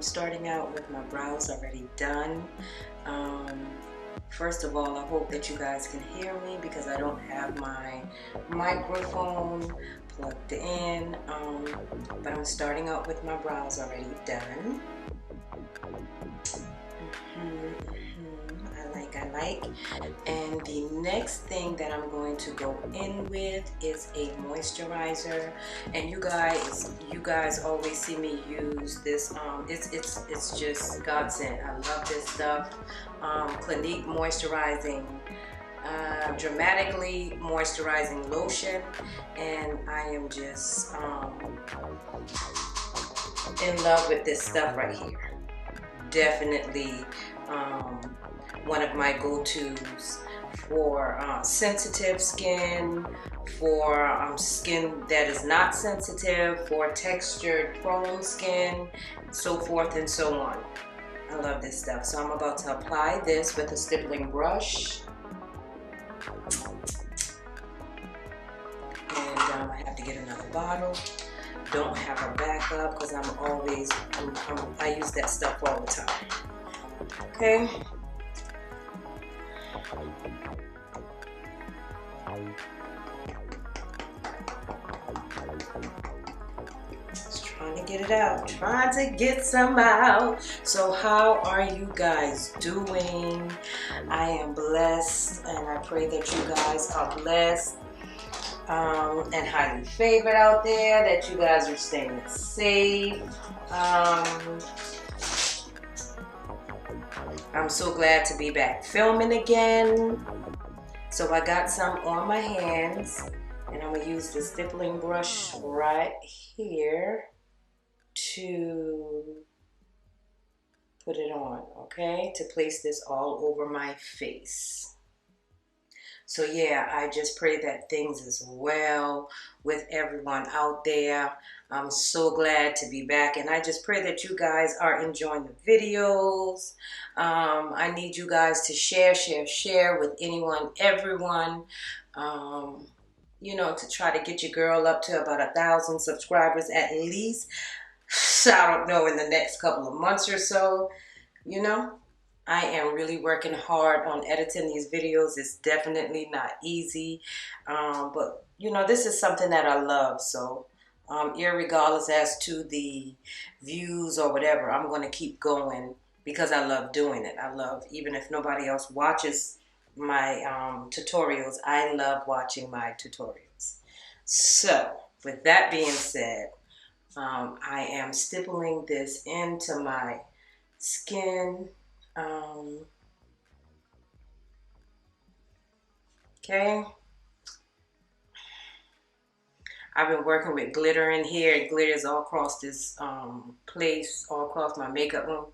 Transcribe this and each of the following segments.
starting out with my brows already done. Um, First of all, I hope that you guys can hear me because I don't have my microphone plugged in. But I'm starting out with my brows already done. I like. And the next thing that I'm going to go in with is a moisturizer. And you guys always see me use this. It's just godsend. I love this stuff. Clinique moisturizing, dramatically moisturizing lotion, and I am just in love with this stuff right here. Definitely one of my go-tos for sensitive skin, for skin that is not sensitive, for textured prone skin, so forth and so on. I love this stuff. So I'm about to apply this with a stippling brush. And I have to get another bottle. Don't have a backup because I use that stuff all the time. Okay. Just trying to get it out, trying to get some out. So how are you guys doing? I am blessed, and I pray that you guys are blessed and highly favored out there, that you guys are staying safe. I'm so glad to be back filming again. So I got some on my hands, and I'm going to use the stippling brush right here to put it on, okay? To place this all over my face. So yeah, I just pray that things is well with everyone out there. I'm so glad to be back, and I just pray that you guys are enjoying the videos. I need you guys to share with anyone, everyone. You know, to try to get your girl up to about 1,000 subscribers at least. I don't know, in the next couple of months or so, you know. I am really working hard on editing these videos. It's definitely not easy, but you know, this is something that I love. So irregardless as to the views or whatever, I'm going to keep going because I love doing it. I love, even if nobody else watches my tutorials, I love watching my tutorials. So with that being said, I am stippling this into my skin. Okay. I've been working with glitter in here. It glitters all across this place, all across my makeup room.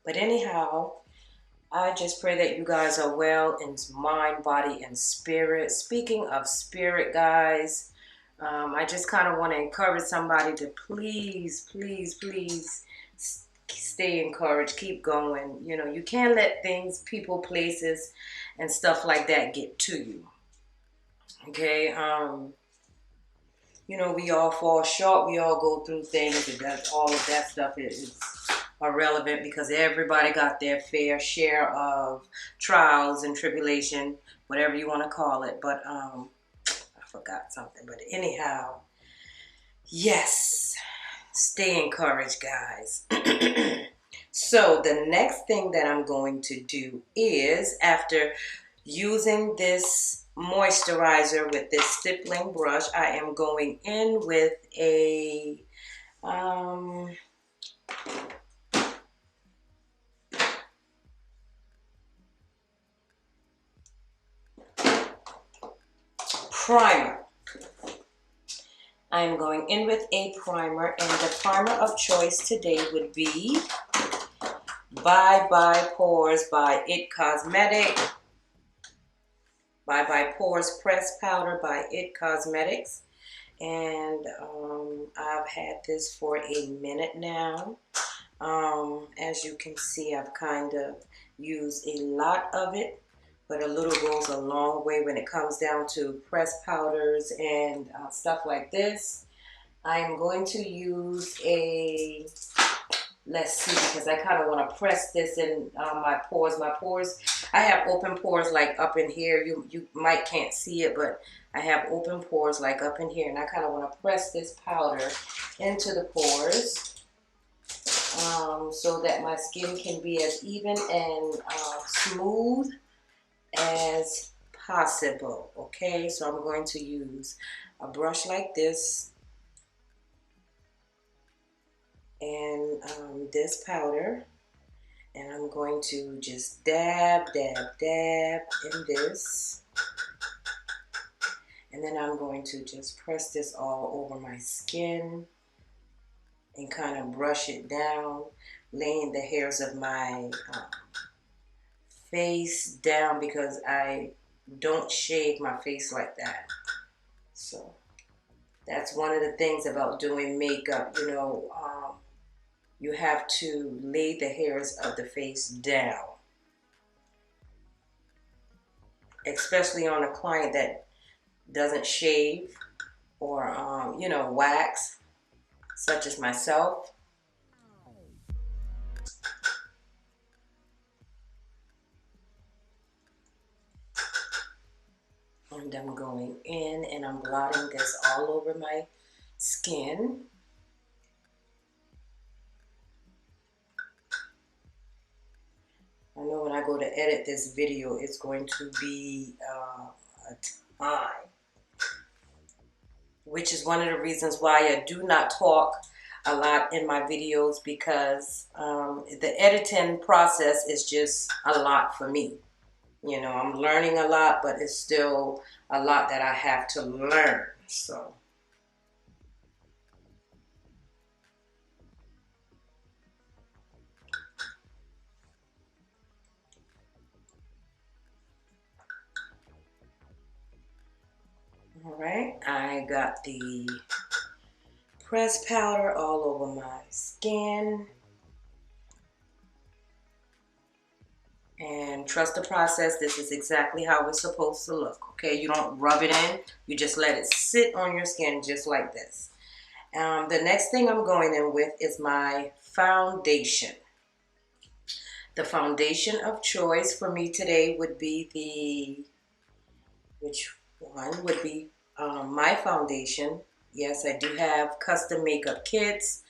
But anyhow, I just pray that you guys are well in mind, body, and spirit. Speaking of spirit, guys, I just kind of want to encourage somebody to please stay encouraged, keep going. You know, you can't let things, people, places, and stuff like that get to you. Okay, you know, we all fall short, we all go through things, and all of that stuff is irrelevant because everybody got their fair share of trials and tribulation, whatever you want to call it. But I forgot something, but anyhow, yes, stay encouraged, guys. So the next thing that I'm going to do is, after using this moisturizer with this stippling brush, I am going in with a primer. I'm going in with a primer, and the primer of choice today would be Bye Bye Pores by It Cosmetics. Bye Bye Pores Press Powder by It Cosmetics. And I've had this for a minute now. As you can see, I've kind of used a lot of it, but a little goes a long way when it comes down to pressed powders and stuff like this. I am going to use a, let's see, because I kind of want to press this in my pores. My pores, I have open pores like up in here. You might can't see it, but I have open pores like up in here, and I kind of want to press this powder into the pores so that my skin can be as even and smooth as possible. Okay, so I'm going to use a brush like this and this powder, and I'm going to just dab, dab, dab in this, and then I'm going to just press this all over my skin and kind of brush it down, laying the hairs of my face down because I don't shave my face like that. So that's one of the things about doing makeup, you know, you have to lay the hairs of the face down, especially on a client that doesn't shave or, you know, wax, such as myself. And I'm going in and I'm blotting this all over my skin. I know when I go to edit this video, it's going to be a time, which is one of the reasons why I do not talk a lot in my videos, because the editing process is just a lot for me. You know, I'm learning a lot, but it's still a lot that I have to learn. So all right, I got the pressed powder all over my skin. And trust the process. This is exactly how it's supposed to look. Okay, you don't rub it in. You just let it sit on your skin just like this. The next thing I'm going in with is my foundation. The foundation of choice for me today would be which one would be my foundation. Yes, I do have custom makeup kits.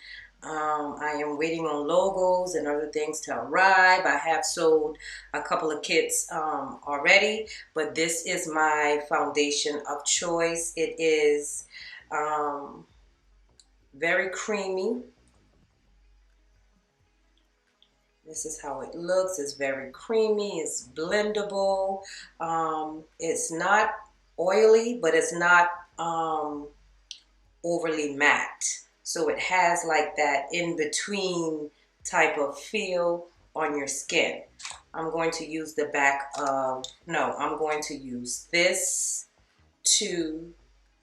I am waiting on logos and other things to arrive. I have sold a couple of kits already, but this is my foundation of choice. It is very creamy. This is how it looks. It's very creamy. It's blendable. It's not oily, but it's not overly matte. So it has like that in-between type of feel on your skin. I'm going to use the back of, no, I'm going to use this to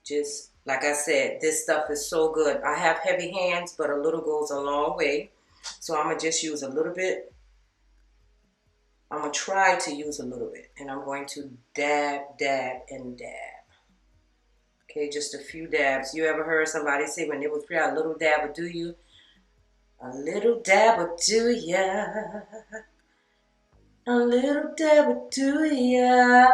just, like I said, this stuff is so good. I have heavy hands, but a little goes a long way. So I'm going to just use a little bit. I'm going to try to use a little bit. And I'm going to dab, dab, and dab. Okay, just a few dabs. You ever heard somebody say when it was pretty, a little dab will do you? A little dab will do ya. A little dab will do ya.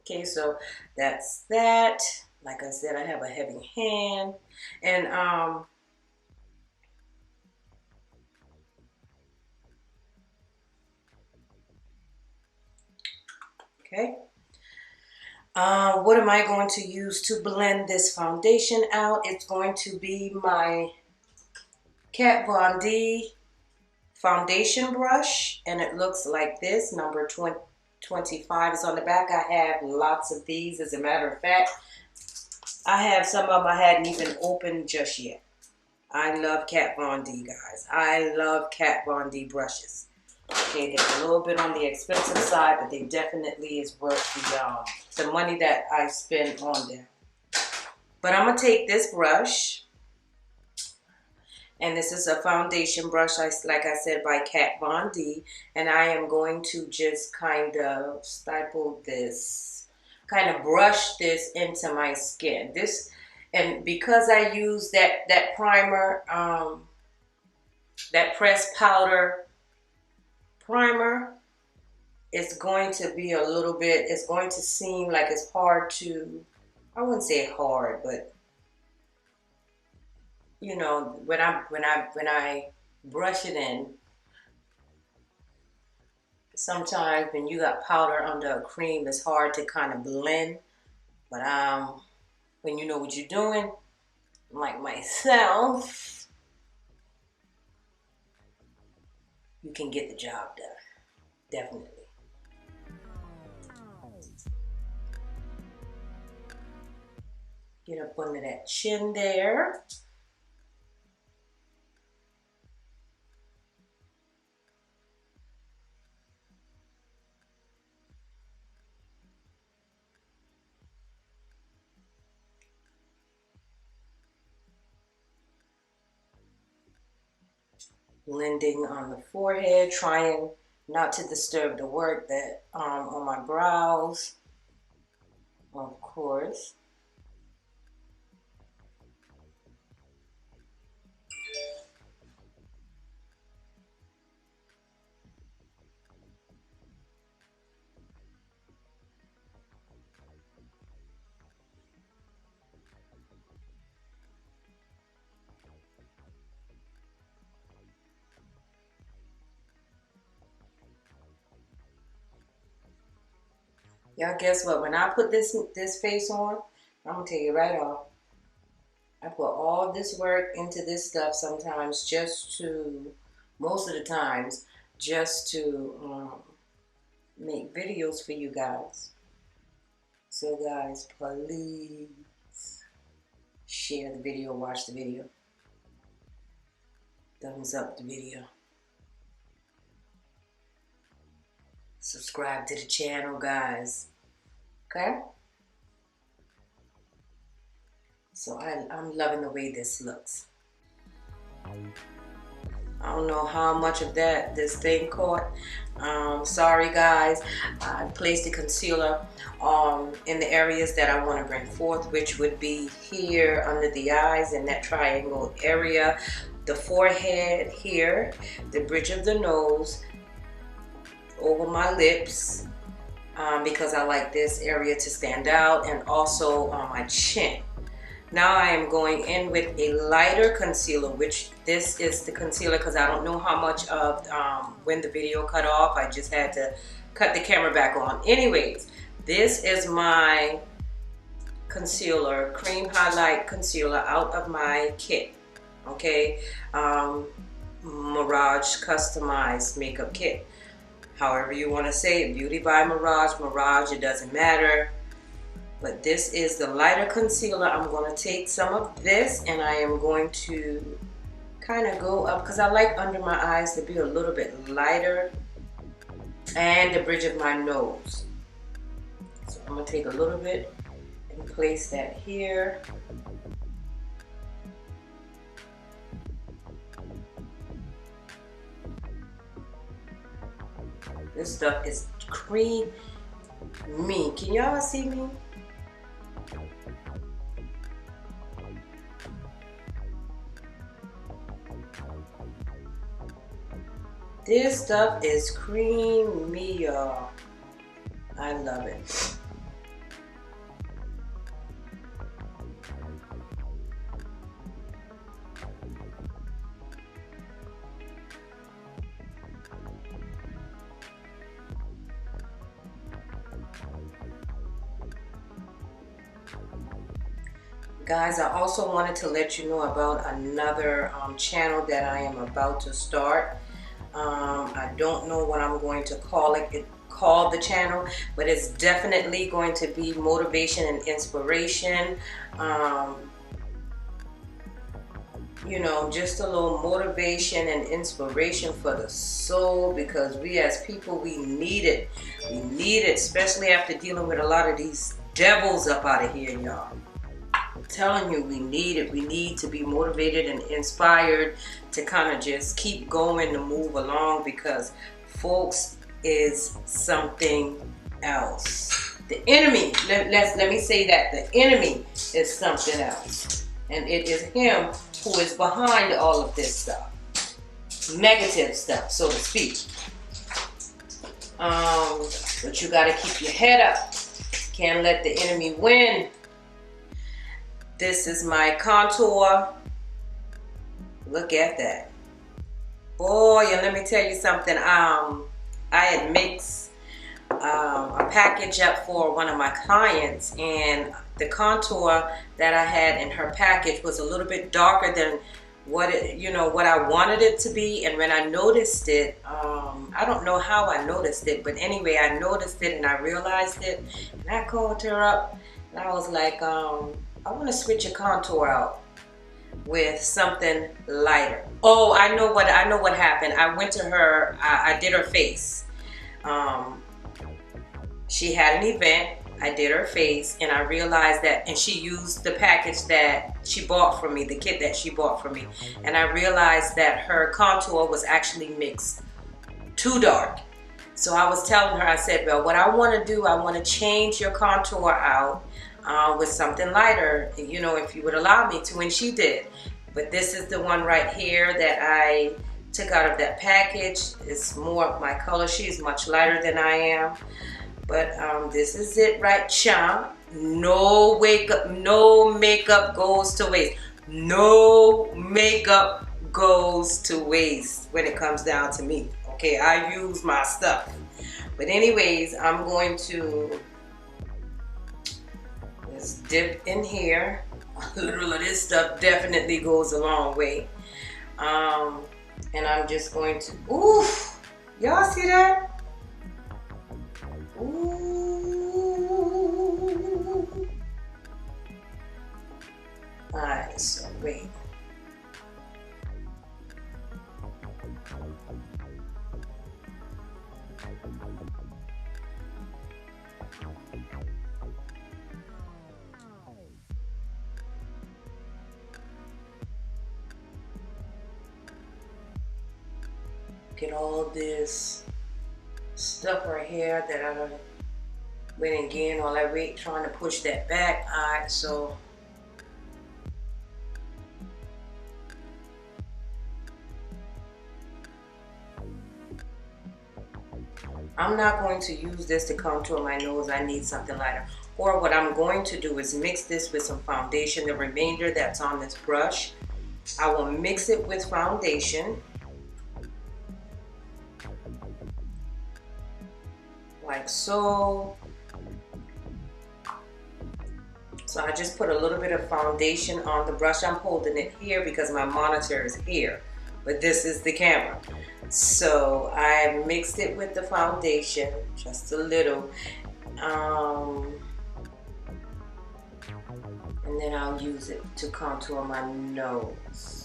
Okay, so that's that. Like I said, I have a heavy hand. And okay. What am I going to use to blend this foundation out? It's going to be my Kat Von D foundation brush, and it looks like this. Number 25 is on the back. I have lots of these. As a matter of fact, I have some of them I hadn't even opened just yet. I love Kat Von D, guys. I love Kat Von D brushes. Okay, they're a little bit on the expensive side, but they definitely is worth the money that I spend on them. But I'm going to take this brush, and this is a foundation brush, like I said, by Kat Von D, and I am going to just kind of stipple this, kind of brush this into my skin. This And because I use that primer, that pressed powder primer, it's going to be a little bit, it's going to seem like it's hard to, I wouldn't say hard, but you know, when I brush it in, sometimes when you got powder under a cream, it's hard to kind of blend. But when you know what you're doing, like myself, you can get the job done. Definitely. Get up under that chin there. Blending on the forehead, trying not to disturb the work that on my brows, of course. Y'all, guess what? When I put this face on, I'm gonna tell you right off, I put all this work into this stuff sometimes just to, most of the times, just to make videos for you guys. So guys, please share the video, watch the video. Thumbs up the video. Subscribe to the channel, guys. Okay? So I'm loving the way this looks. I don't know how much of this thing caught. Sorry guys. I placed the concealer in the areas that I want to bring forth, which would be here under the eyes in that triangle area, the forehead here, the bridge of the nose, over my lips, because I like this area to stand out, and also on my chin. Now I am going in with a lighter concealer, which this is the concealer because I don't know how much of when the video cut off. I just had to cut the camera back on. Anyways, this is my concealer, cream highlight concealer out of my kit. Okay, Mirage customized makeup kit. However you want to say it, Beauty by Mirage, it doesn't matter. But this is the lighter concealer. I'm going to take some of this and I am going to kind of go up because I like under my eyes to be a little bit lighter, and the bridge of my nose. So I'm going to take a little bit and place that here. This stuff is creamy. Can y'all see me? This stuff is creamy, y'all. I love it. Guys, I also wanted to let you know about another channel that I am about to start. I don't know what I'm going to call the channel, but it's definitely going to be motivation and inspiration. You know, just a little motivation and inspiration for the soul, because we as people, we need it. We need it, especially after dealing with a lot of these devils up out of here, y'all. I'm telling you, we need it. We need to be motivated and inspired to kind of just keep going, to move along, because folks is something else. The enemy, let me say that, the enemy is something else. And it is him who is behind all of this stuff. Negative stuff, so to speak. But you gotta keep your head up. Can't let the enemy win. This is my contour. Look at that. Boy, and let me tell you something. I had mixed a package up for one of my clients, and the contour that I had in her package was a little bit darker than what I wanted it to be. And when I noticed it, I don't know how I noticed it, but anyway, I noticed it and I realized it, and I called her up and I was like, I want to switch your contour out with something lighter. Oh, I know what happened. I went to her, I did her face. She had an event, I did her face, and I realized that, and she used the package that she bought from me, the kit that she bought from me, and I realized that her contour was actually mixed too dark. So I was telling her, I said, well, what I want to do, I want to change your contour out with something lighter, you know, if you would allow me to, and she did. But this is the one right here that I took out of that package. It's more of my color. She's much lighter than I am. But this is it right, champ. No makeup goes to waste. No makeup goes to waste when it comes down to me. Okay, I use my stuff. But anyways, I'm going to just dip in here. A little of this stuff definitely goes a long way. And I'm just going to, oof, y'all see that? Ooh. Alright, so wait. Get all this stuff right here that I went and gained all that weight trying to push that back. Alright, so I'm not going to use this to contour my nose. I need something lighter. Or what I'm going to do is mix this with some foundation. The remainder that's on this brush, I will mix it with foundation. Like so. So I just put a little bit of foundation on the brush. I'm holding it here because my monitor is here, but this is the camera. So I mixed it with the foundation, just a little. And then I'll use it to contour my nose.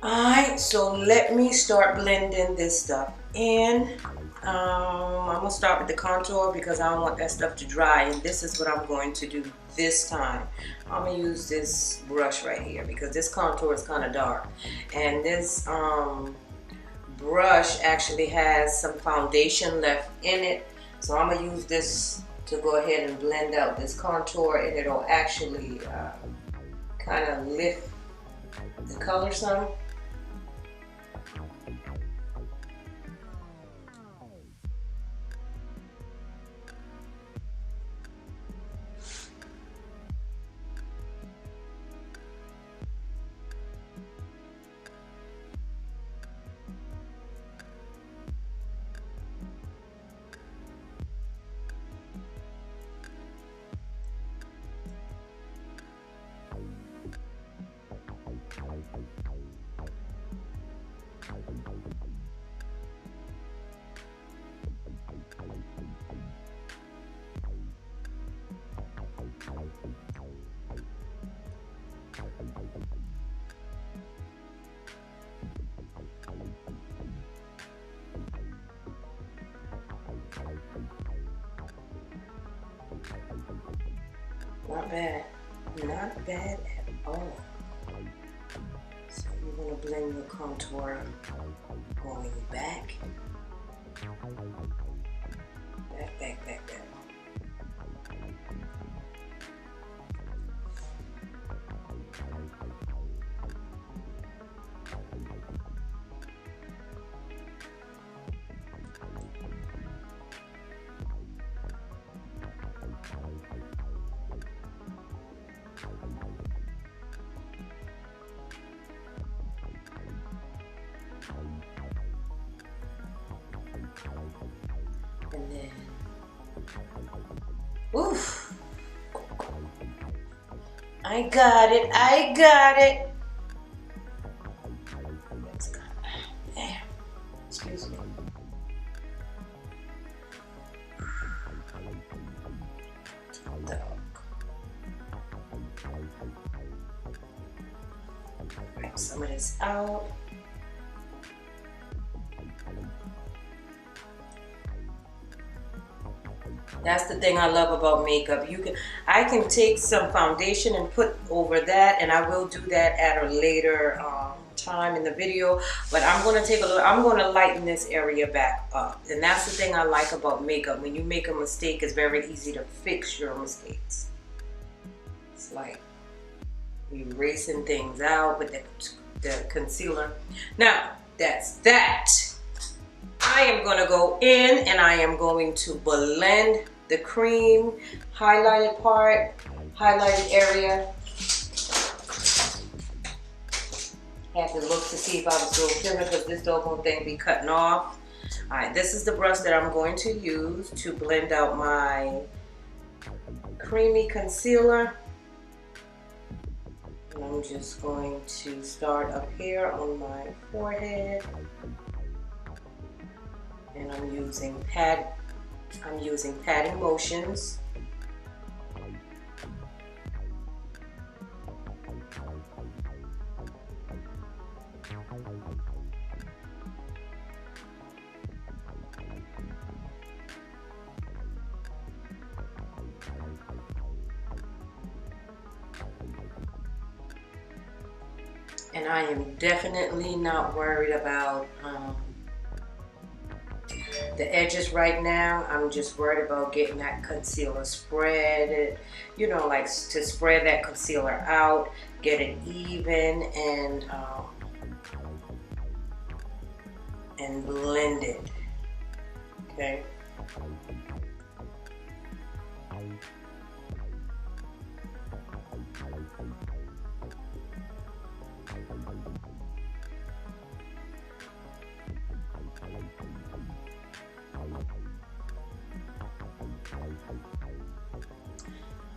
Alright, so let me start blending this stuff in. I'm going to start with the contour because I don't want that stuff to dry, and this is what I'm going to do this time. I'm going to use this brush right here because this contour is kind of dark, and this brush actually has some foundation left in it, so I'm going to use this to go ahead and blend out this contour, and it'll actually kind of lift the color some. not bad at all. So you're going to blend your contour going back. Back. And then, oof, I got it. Let's go. There. Excuse me. Wipe some of this out. That's the thing I love about makeup. I can take some foundation and put over that, and I will do that at a later time in the video. But I'm going to lighten this area back up. And that's the thing I like about makeup. When you make a mistake, it's very easy to fix your mistakes. It's like erasing things out with the concealer. Now, that's that. I am going to go in and I am going to blend the cream highlighted area. Had to look to see if I was still feeling, because this doggone thing be cutting off. Alright, this is the brush that I'm going to use to blend out my creamy concealer. And I'm just going to start up here on my forehead. And I'm using patting motions. And I am definitely not worried about the edges right now. I'm just worried about getting that concealer spread, you know, like to spread that concealer out, get it even, and blend it. Okay.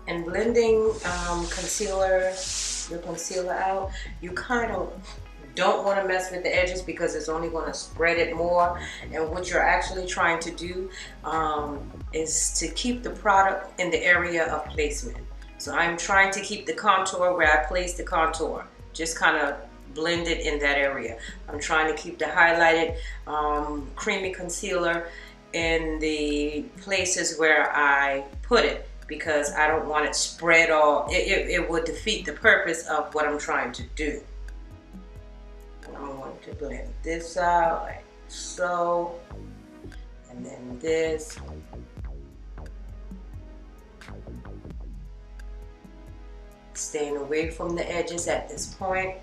And blending your concealer out, you kind of don't want to mess with the edges because it's only going to spread it more. And what you're actually trying to do is to keep the product in the area of placement. So I'm trying to keep the contour where I place the contour, just kind of blend it in that area. I'm trying to keep the highlighted creamy concealer in the places where I put it, because I don't want it spread all. It would defeat the purpose of what I'm trying to do. And I'm going to blend this out like so, and then this. Staying away from the edges at this point.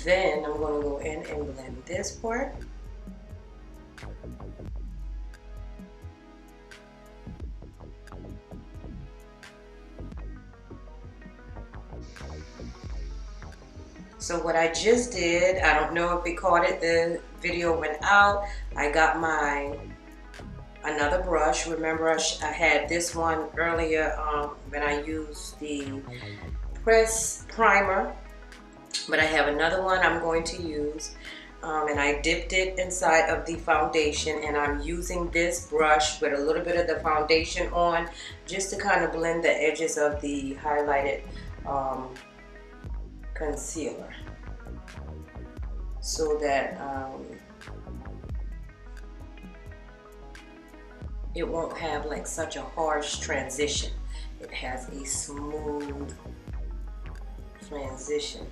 Then I'm going to go in and blend this part. So what I just did, I don't know if it caught it, the video went out. I got another brush. Remember I had this one earlier when I used the press primer, but I have another one I'm going to use, and I dipped it inside of the foundation, and I'm using this brush with a little bit of the foundation on, just to kind of blend the edges of the highlighted concealer, so that it won't have like such a harsh transition. it has a smooth transition.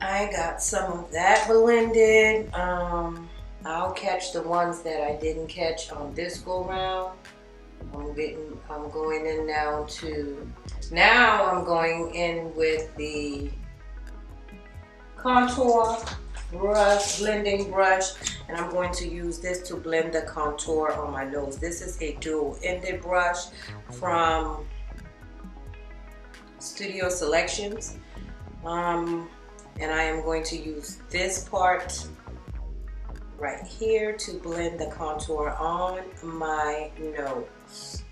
I got some of that blended. I'll catch the ones that I didn't catch on this go round. I'm going in now I'm going in with the contour brush, blending brush, and I'm going to use this to blend the contour on my nose. This is a dual-ended brush from Studio Selections. And I am going to use this part right here to blend the contour on my nose.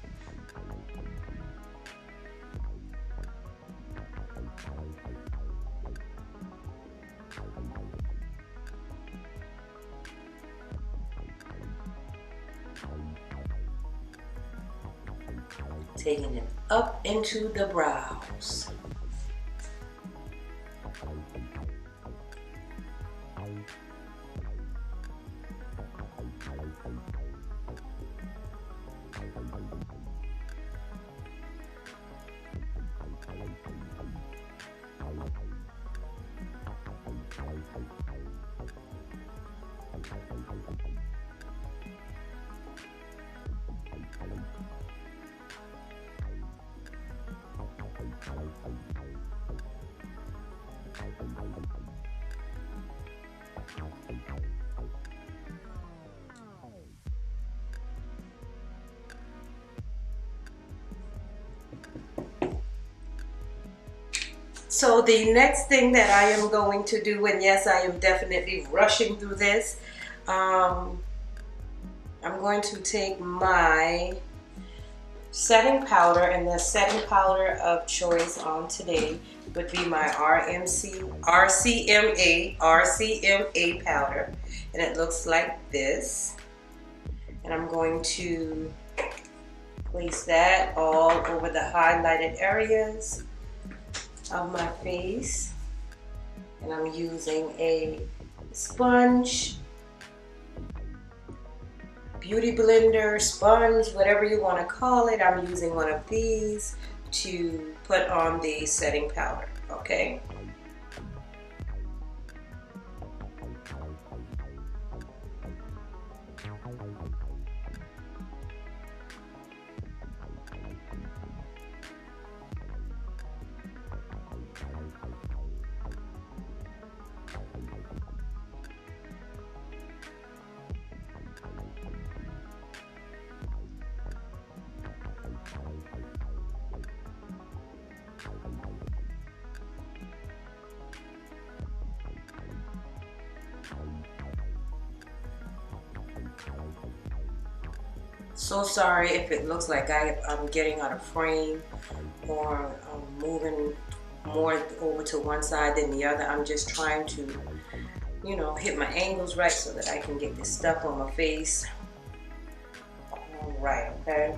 Taking it up into the brows. So the next thing that I am going to do, and yes, I am definitely rushing through this, I'm going to take my setting powder, and the setting powder of choice on today would be my RCMA powder, and it looks like this. And I'm going to place that all over the highlighted areas of my face, and I'm using a sponge, beauty blender, sponge, whatever you want to call it. I'm using one of these to put on the setting powder, okay? So sorry if it looks like I'm getting out of frame or I'm moving more over to one side than the other. I'm just trying to, you know, hit my angles right so that I can get this stuff on my face. All right, okay.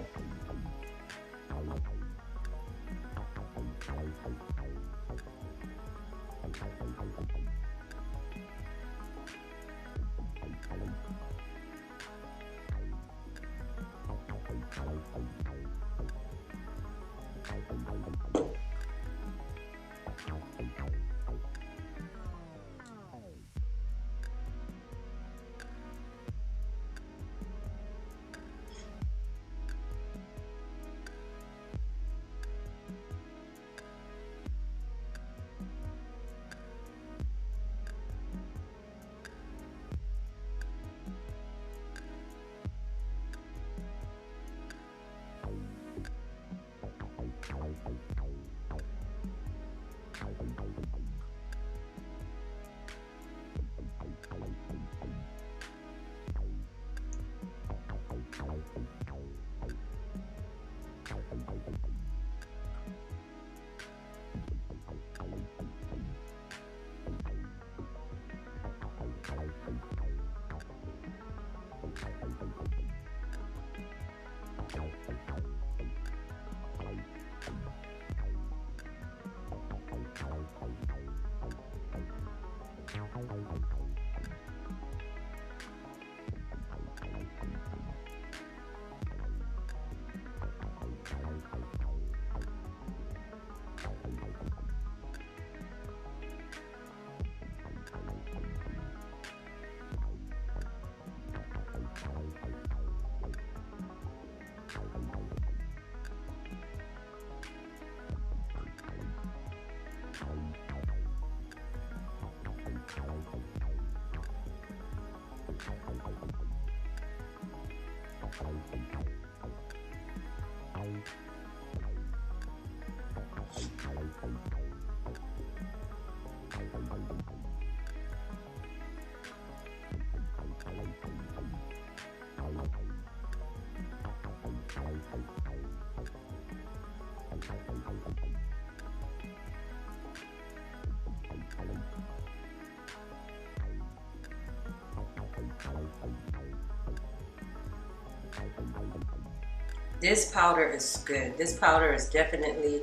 This powder is good. This powder is definitely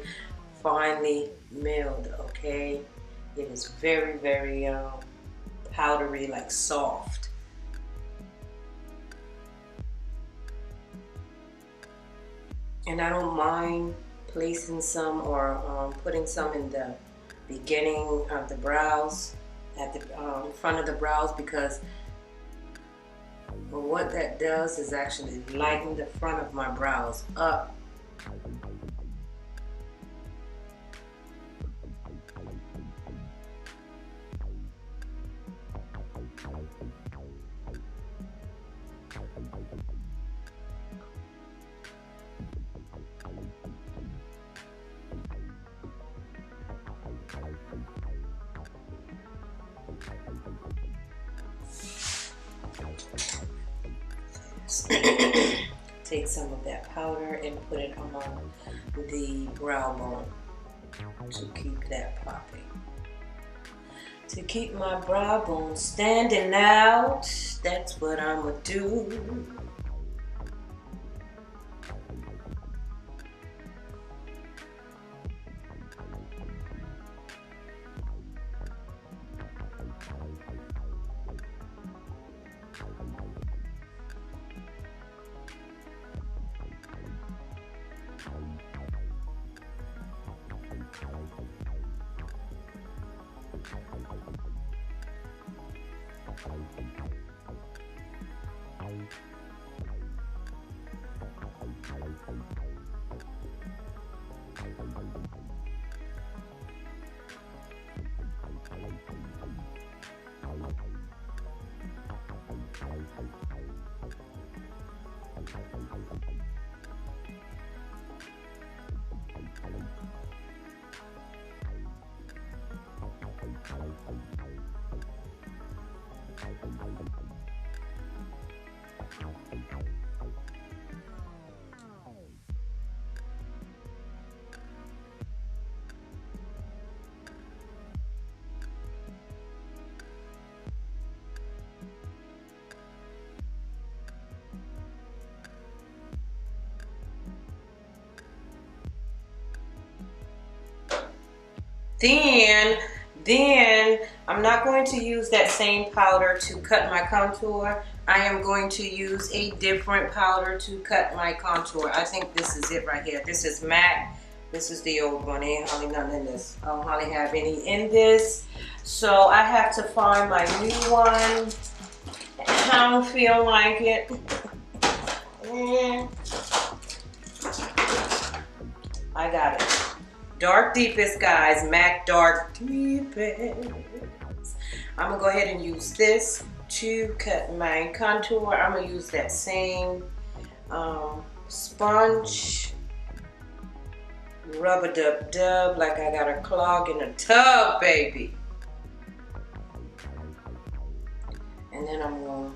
finely milled, okay? It is very, very powdery, like soft. And I don't mind placing some or putting some in the beginning of the brows, at the front of the brows, because what that does is actually lighten the front of my brows up. Take some of that powder and put it on the brow bone to keep that popping. To keep my brow bone standing out, that's what I'ma do. Then I'm not going to use that same powder to cut my contour. I am going to use a different powder to cut my contour. I think this is it right here. This is MAC. This is the old one. Ain't hardly nothing in this. I don't hardly have any in this. So I have to find my new one. I don't feel like it. I got it. Dark Deepest, guys. MAC Dark Deepest. I'm going to go ahead and use this to cut my contour. I'm going to use that same sponge. Rub-a-dub-dub like I got a clog in a tub, baby. And then I'm going to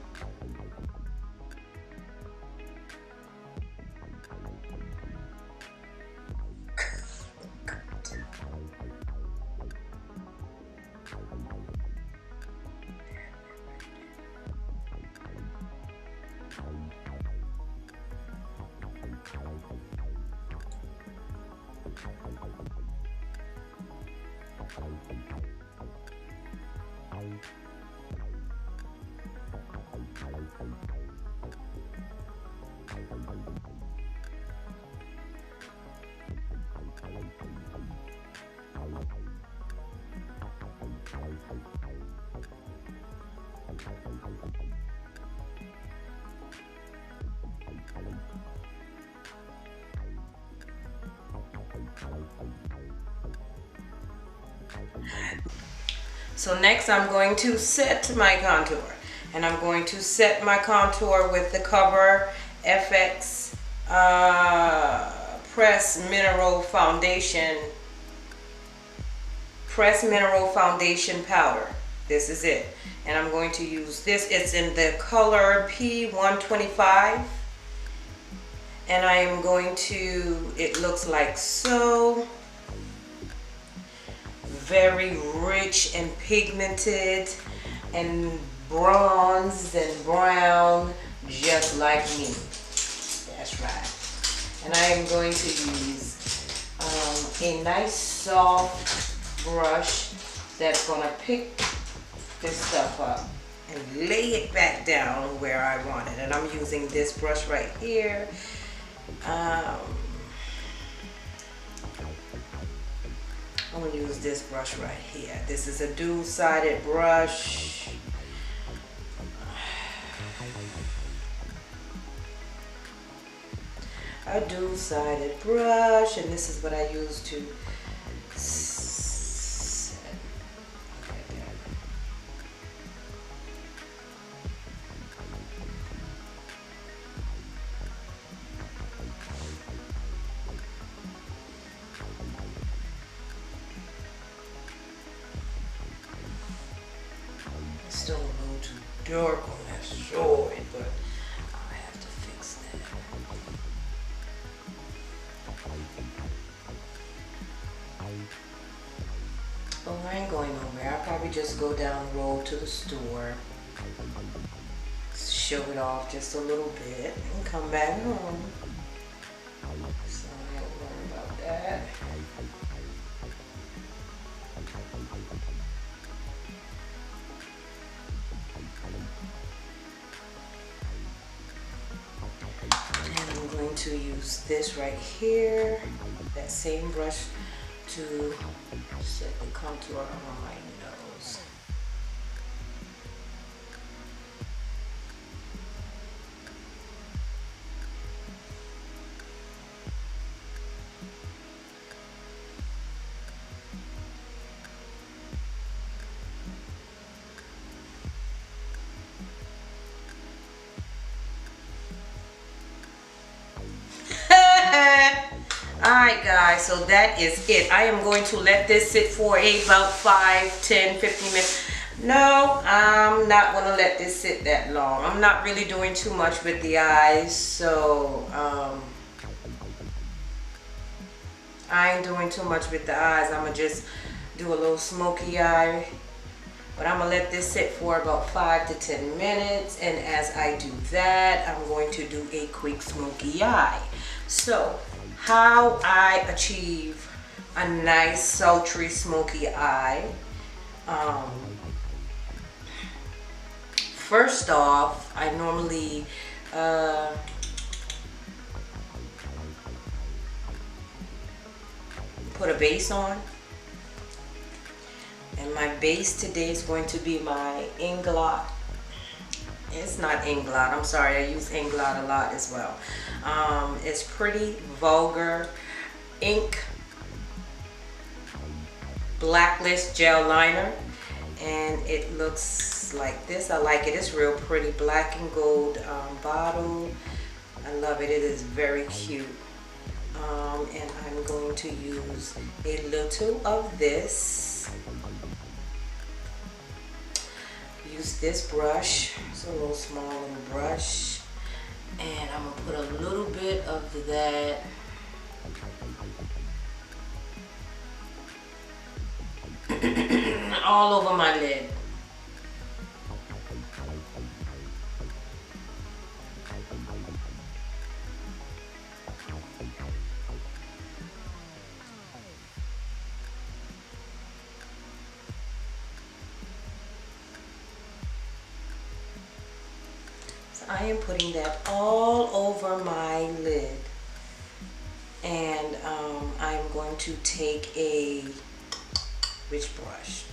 So next I'm going to set my contour. And I'm going to set my contour with the Cover FX Press Mineral Foundation Powder. This is it. And I'm going to use this. It's in the color P125. And I am going to, it looks like so. Very rich and pigmented and bronzed and brown, just like me. That's right. And I am going to use a nice soft brush that's gonna pick this stuff up and lay it back down where I want it. And I'm using this brush right here. I'm gonna use this brush right here. This is a dual-sided brush. A dual-sided brush, and this is what I use to set. Okay, there. It's still a little too dark on that sword, but I have to fix that. Oh, I ain't going nowhere. I'll probably just go down the road to the store, show it off just a little bit, and come back home. So I don't worry about that. And I'm going to use this right here, that same brush, to set the contour on my nose. Alright guys, so that is it. I am going to let this sit for about 5, 10, 15 minutes. No, I'm not going to let this sit that long. I'm not really doing too much with the eyes, so I ain't doing too much with the eyes. I'm going to just do a little smoky eye. But I'm going to let this sit for about 5 to 10 minutes. And as I do that, I'm going to do a quick smoky eye. So, how I achieve a nice sultry smoky eye. First off, I normally put a base on. And my base today is going to be my Inglot. It's not Inglot, I'm sorry, I use Inglot a lot as well. It's Pretty Vulgar Ink Blacklist Gel Liner. And it looks like this. I like it. It's real pretty. Black and gold bottle. I love it. It is very cute. And I'm going to use a little of this. Use this brush. It's a little small little brush. And I'm going to put a little bit of that all over my lid. So I am putting that all over my lid. And I'm going to take which brush?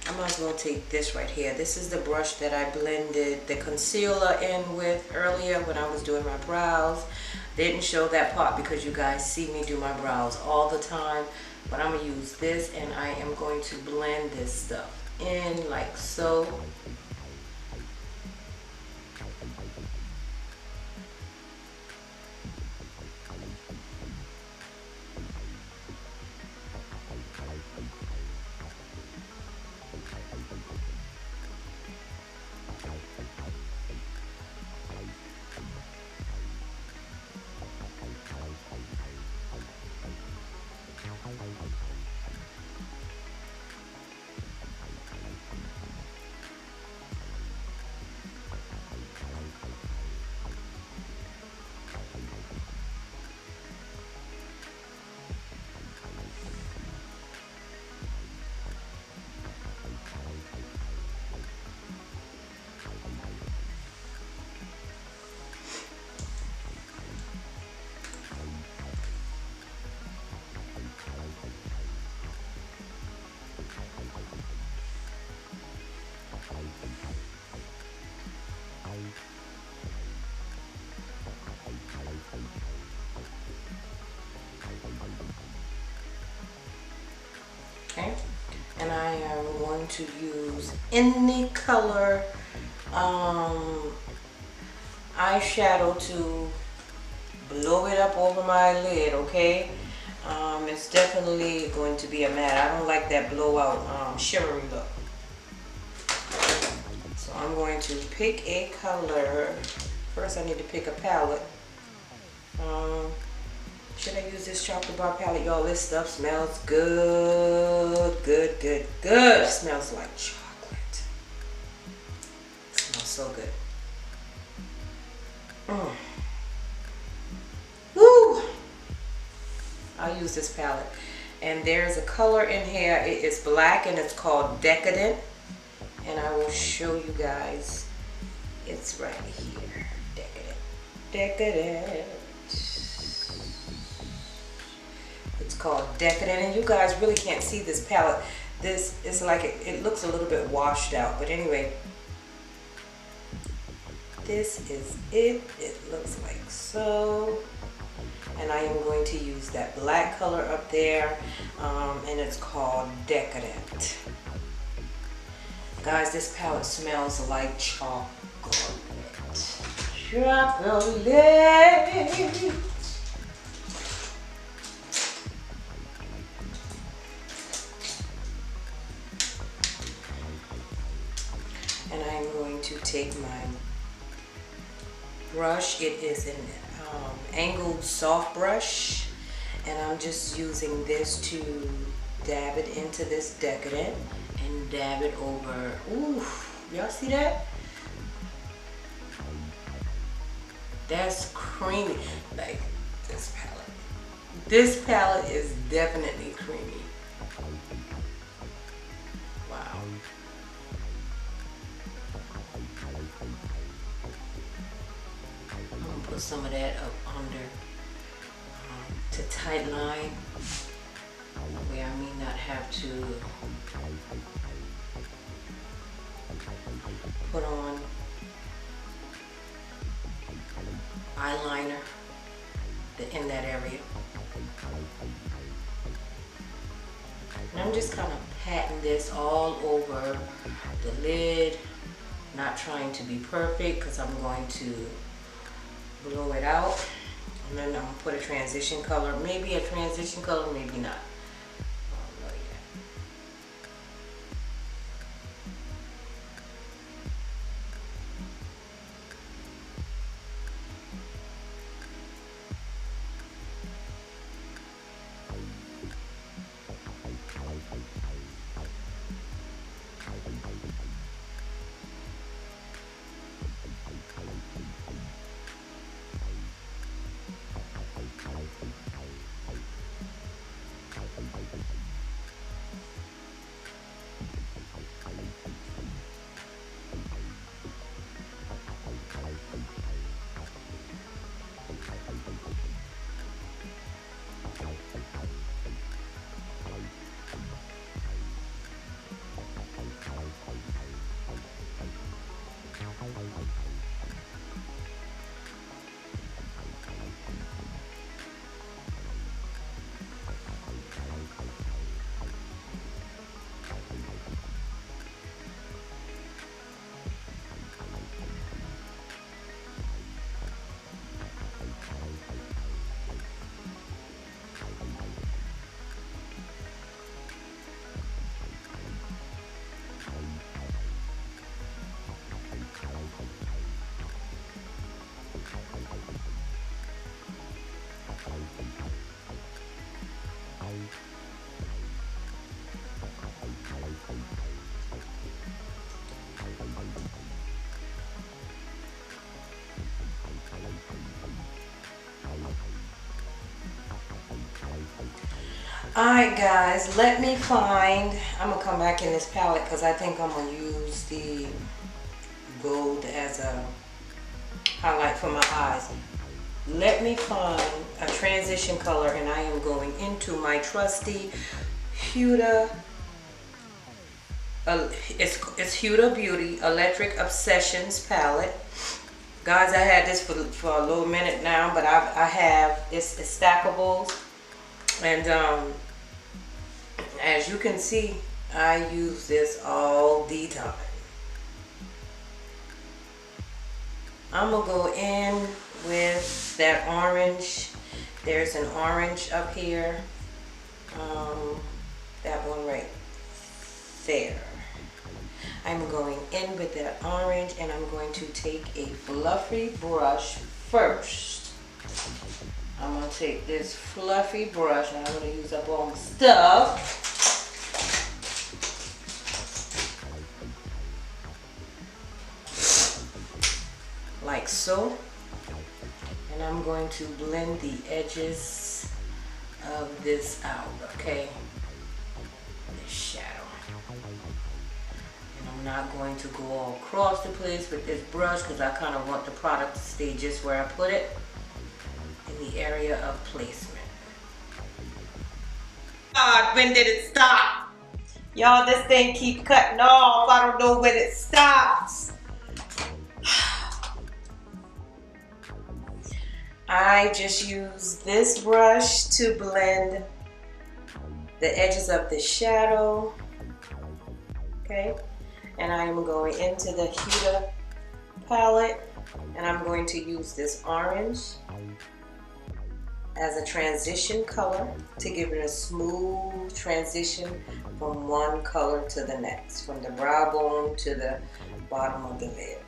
I might as well take this right here. This is the brush that I blended the concealer in with earlier when I was doing my brows. Didn't show that part because you guys see me do my brows all the time. But I'm going to use this and I am going to blend this stuff. in like so. Okay, and I am going to use any color eyeshadow to blow it up over my lid. Okay, it's definitely going to be a matte. I don't like that blowout shimmery look. So I'm going to pick a color. First I need to pick a palette. Should I use this chocolate bar palette? Y'all, this stuff smells good, good, good, good. It smells like chocolate. It smells so good. Woo! I'll use this palette. And there's a color in here. It is black and it's called Decadent. And I will show you guys. It's right here. Decadent. Decadent. It's called Decadent, and you guys really can't see this palette. This is like, it looks a little bit washed out, but anyway, this is it. It looks like so. And I am going to use that black color up there, and it's called Decadent. Guys, this palette smells like chocolate. Chocolate. And I'm going to take my brush. It is an angled soft brush, and I'm just using this to dab it into this Decadent and dab it over. Ooh, y'all see that? That's creamy. Like this palette. This palette is definitely creamy. Wow. I'm gonna put some of that up under to tight line, where I may not have to put on eyeliner in that area. And I'm just kind of patting this all over the lid, not trying to be perfect because I'm going to blow it out. And then I'm going to put a transition color, maybe a transition color, maybe not. Alright guys, let me find, I'm going to come back in this palette because I think I'm going to use the gold as a highlight for my eyes. Let me find a transition color, and I am going into my trusty Huda, it's Huda Beauty Electric Obsessions palette. Guys, I had this for a little minute now, but I have, it's stackable, and as you can see, I use this all the time. I'm gonna go in with that orange. There's an orange up here, that one right there. I'm going in with that orange, and I'm going to take a fluffy brush first. I'm going to take this fluffy brush, and I'm going to use up all my stuff. Like so. And I'm going to blend the edges of this out, okay? This shadow. I'm not going to go all across the place with this brush because I kind of want the product to stay just where I put it, in the area of placement. God, when did it stop? Y'all, this thing keep cutting off. I don't know when it stops. I just use this brush to blend the edges of the shadow, okay? And I am going into the Huda palette, and I'm going to use this orange as a transition color to give it a smooth transition from one color to the next, from the brow bone to the bottom of the lid.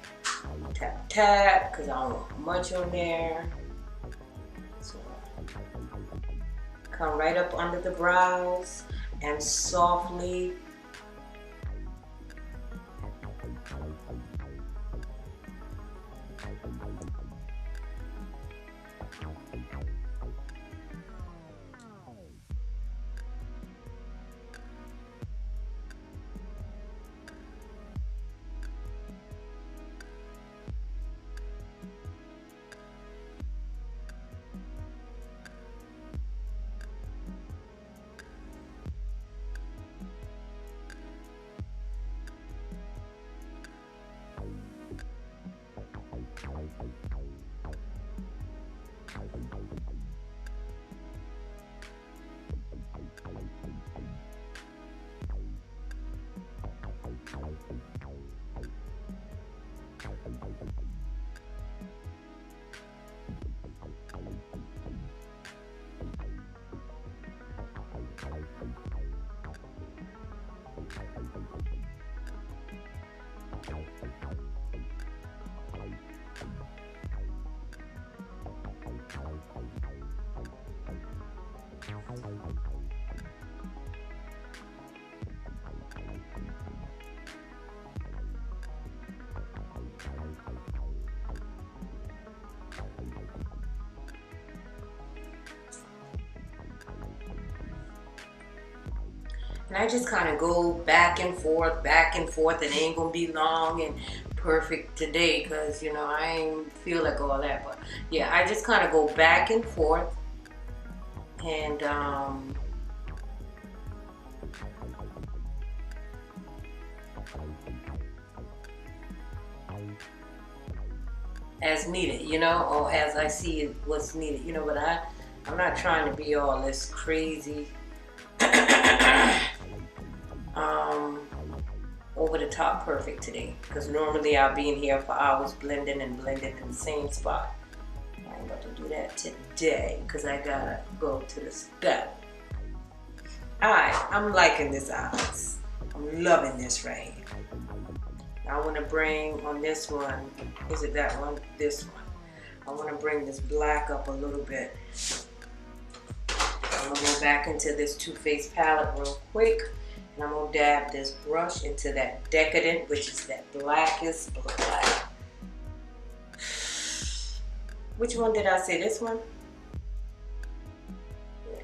Tap, tap, because I don't want much on there. So come right up under the brows and softly and I just kind of go back and forth, and it ain't gonna be long and perfect today because, you know, I ain't feel like all that. But yeah, I just kind of go back and forth, and as needed, you know, or as I see it, what's needed, you know. But I'm not trying to be all this crazy over the top perfect today, because normally I'll be in here for hours blending and blending in the same spot. I ain't about to do that today because I gotta go to the step. Alright, I'm liking this eyes. I'm loving this right here. I want to bring on this one, is it that one? This one. I want to bring this black up a little bit. I'm going to go back into this Too Faced palette real quick. And I'm going to dab this brush into that Decadent, which is that blackest black. Which one did I say? This one? Yeah.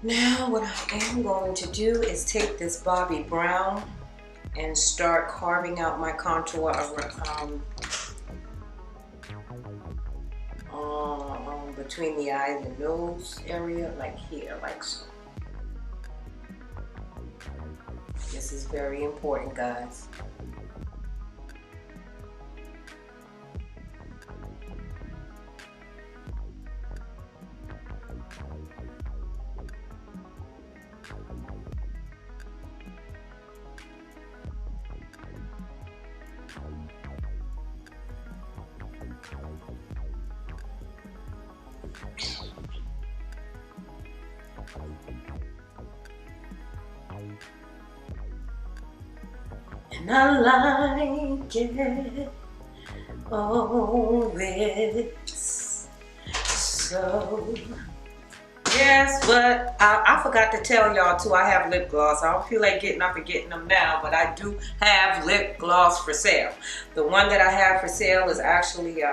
Now what I am going to do is take this Bobbi Brown and start carving out my contour between the eye and the nose area, like here, like so. This is very important, guys. And I like it, oh it's so. Guess what? I forgot to tell y'all too, I have lip gloss. I don't feel like getting up and getting them now, but I do have lip gloss for sale. The one that I have for sale is actually,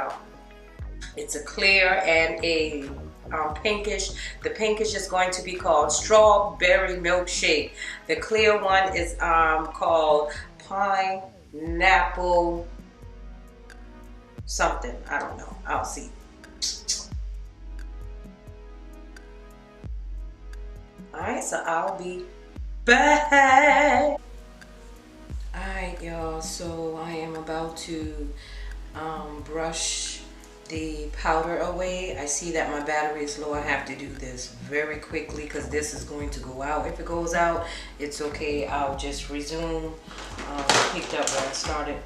it's a clear and a pinkish. The pinkish is going to be called Strawberry Milkshake. The clear one is called Pineapple something. I don't know. I'll see. Alright, so I'll be back. Alright, y'all, so I am about to brush the powder away. I see that my battery is low. I have to do this very quickly because this is going to go out. If it goes out, it's okay. I'll just resume. Picked up where I started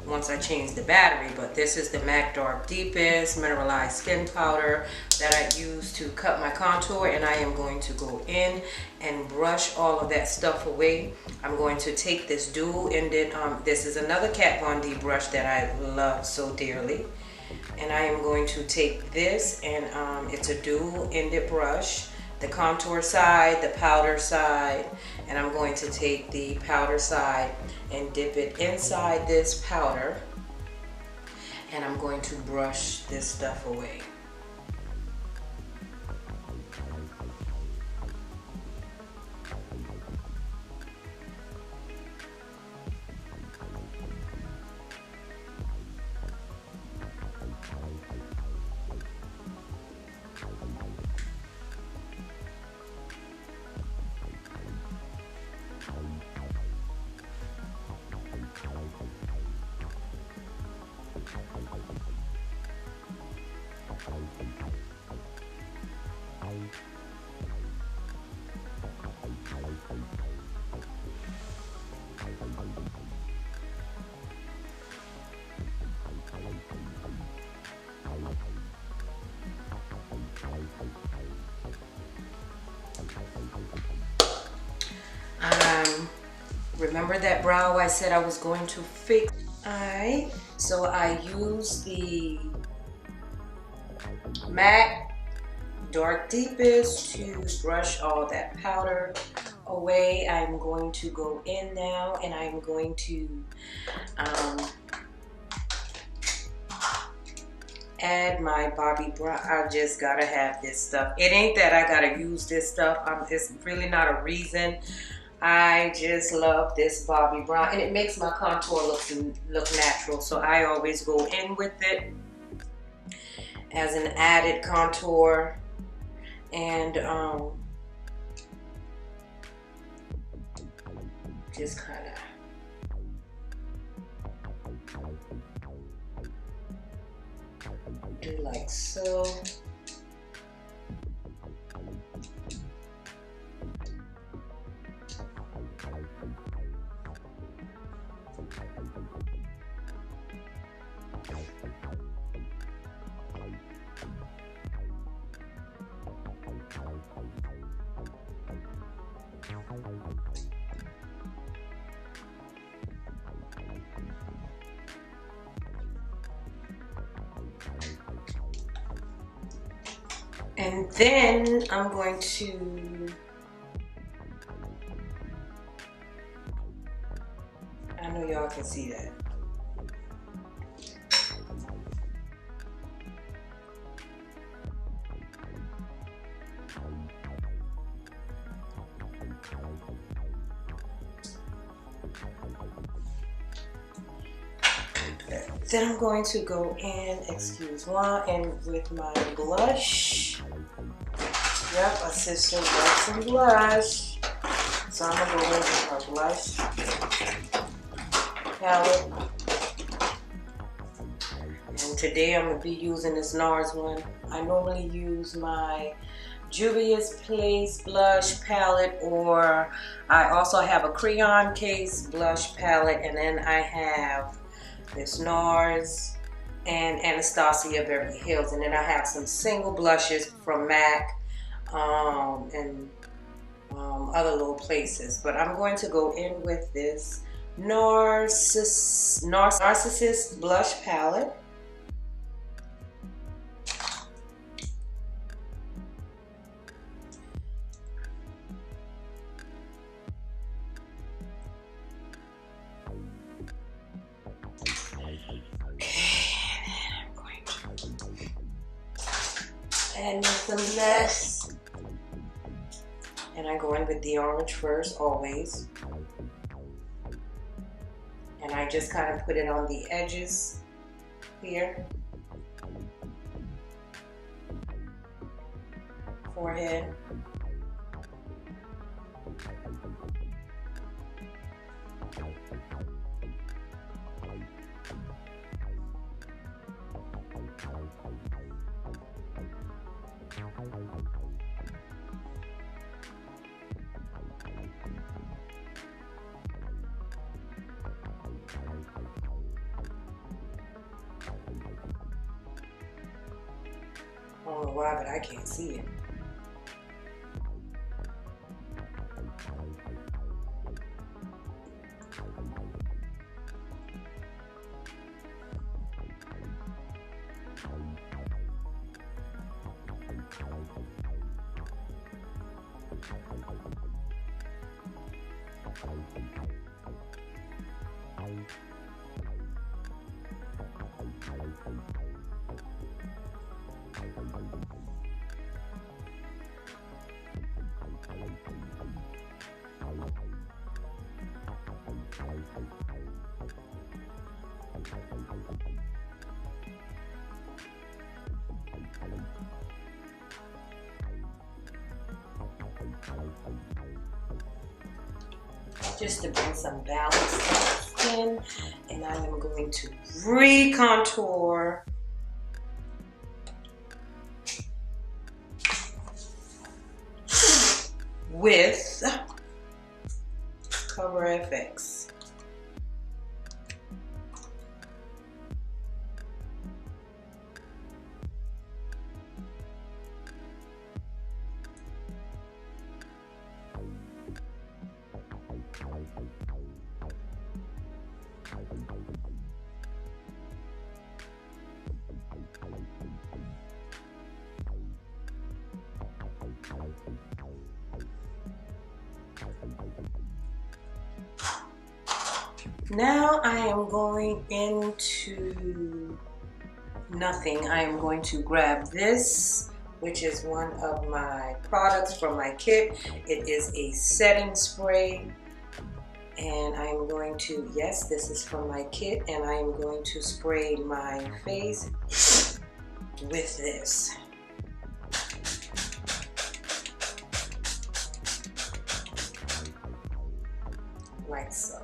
once I changed the battery, but this is the MAC Dark Deepest Mineralized Skin Powder that I use to cut my contour, and I am going to go in and brush all of that stuff away. I'm going to take this dual-ended, this is another Kat Von D brush that I love so dearly, and I am going to take this, and it's a dual-ended brush, the contour side, the powder side, and I'm going to take the powder side and dip it inside this powder, and I'm going to brush this stuff away. Remember that brow I said I was going to fix? Alright, so I use the MAC Dark Deepest to brush all that powder away. I'm going to go in now and I'm going to add my Bobbi Brown. I just gotta have this stuff. It ain't that I gotta use this stuff. It's really not a reason. I just love this Bobbi Brown, and it makes my contour look natural. So I always go in with it as an added contour, and just kind of do like so. And then I'm going to, I know y'all can see that. Then I'm going to go in, and with my blush. Yep, a sister loves some blush. So I'm gonna go in with my blush palette. And today I'm gonna be using this NARS one. I normally use my Juvia's Place blush palette, or I also have a Crayon Case blush palette, and then I have this NARS and Anastasia Beverly Hills, and then I have some single blushes from MAC and other little places. But I'm going to go in with this Narcissist blush palette. And some less. And I go in with the orange first, always. And I just kind of put it on the edges here. Forehead. I don't know why, but I can't see it. Just to bring some balance to the skin, and I am going to re-contour with Cover FX. Now I am going into nothing. I am going to grab this, which is one of my products from my kit. It is a setting spray, and I am going to, yes, this is from my kit, and I am going to spray my face with this. Like so.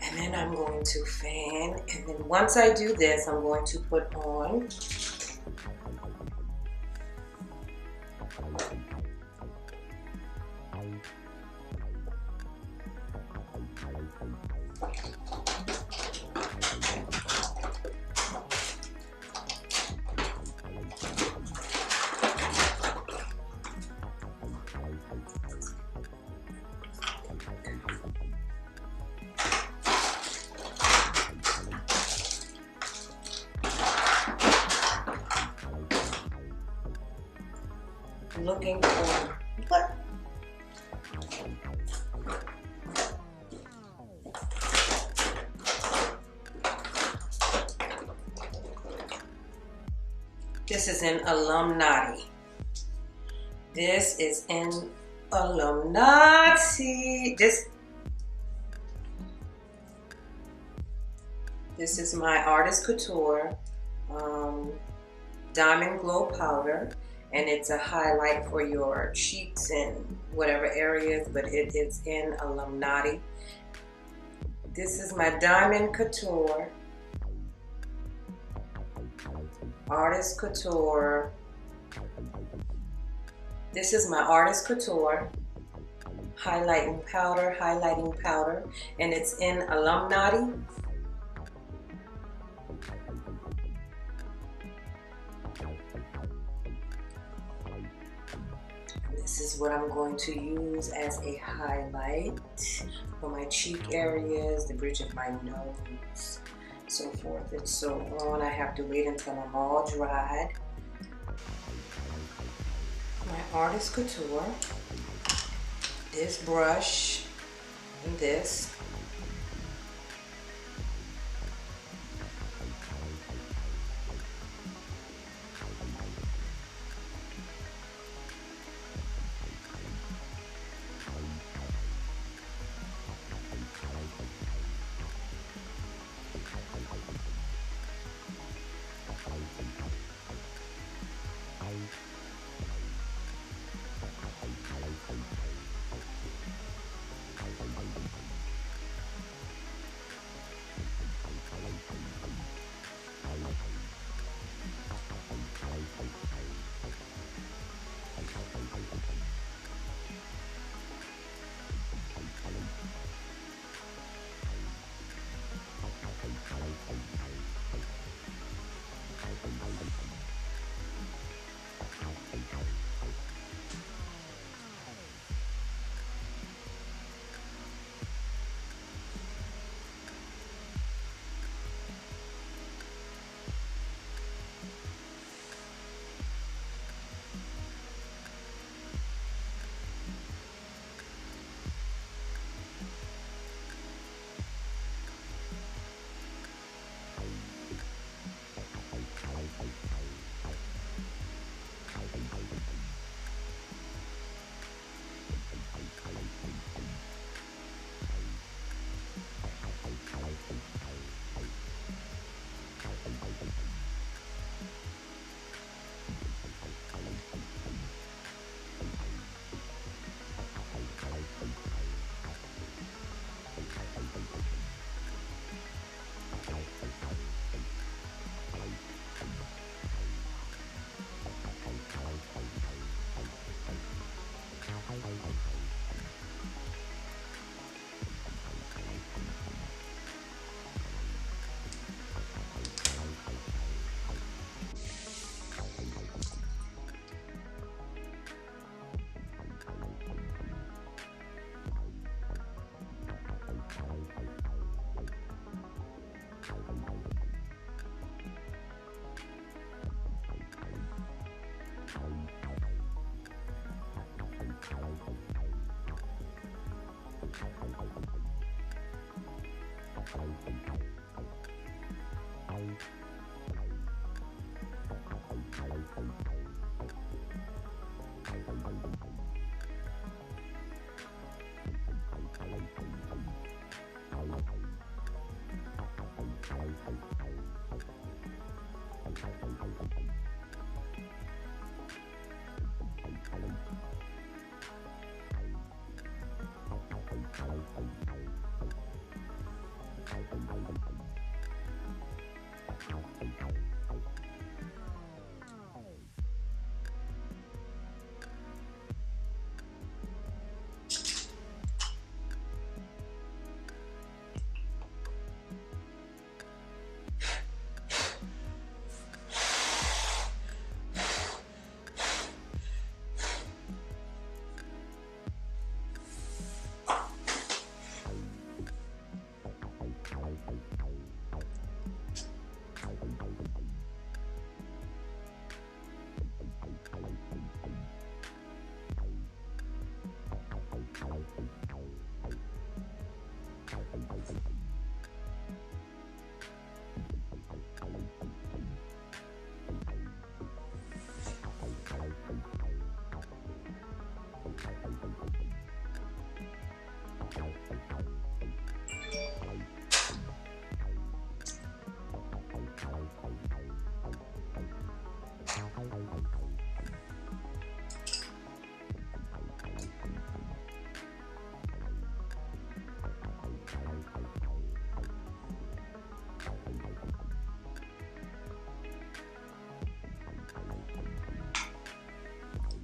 And then I'm going to fan, and then once I do this, I'm going to put on looking for what? This is in Illuminati. This is in Illuminati. This is my Artist Couture Diamond Glow Powder, and it's a highlight for your cheeks and whatever areas, but it is in Illuminati. This is my Diamond Couture Artist Couture. This is my Artist Couture highlighting powder, and it's in Illuminati. This is what I'm going to use as a highlight for my cheek areas, the bridge of my nose, so forth and so on. I have to wait until I'm all dried. My Artist Couture, this brush, and this.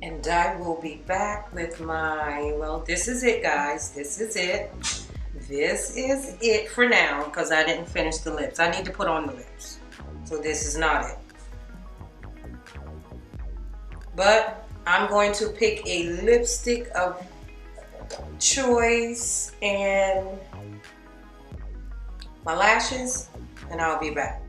And I will be back with my, well, this is it, guys. This is it. This is it for now, because I didn't finish the lips. I need to put on the lips. So this is not it. But I'm going to pick a lipstick of choice and my lashes, and I'll be back.